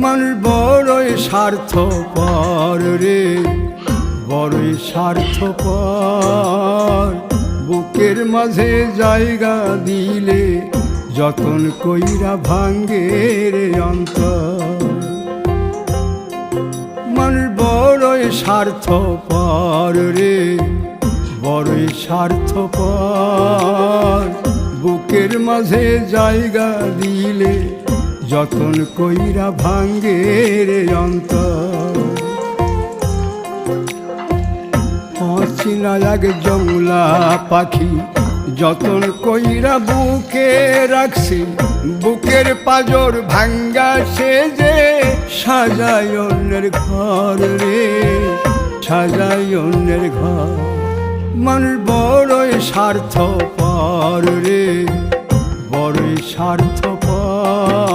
মানুষ বড়ই স্বার্থপর রে, বড়ই স্বার্থপর। বুকের মাঝে জায়গা দিলে যতন কইরা ভাঙ্গে রে অন্তর। মানুষ বড়ই স্বার্থপর রে, বড়ই স্বার্থপর। বুকের মাঝে জায়গা দিলে যতন কইরা ভাঙ্গে রে অন্তর। অচিনা এক জংলা পাখি যতন কইরা বুকে রাখছি, বুকের পাজর ভাঙ্গা সে যে সাজায় অন্যের ঘর রে, সাজায় অন্যের ঘর। মানুষ বড়ই স্বার্থপর রে, বড়ই স্বার্থপর।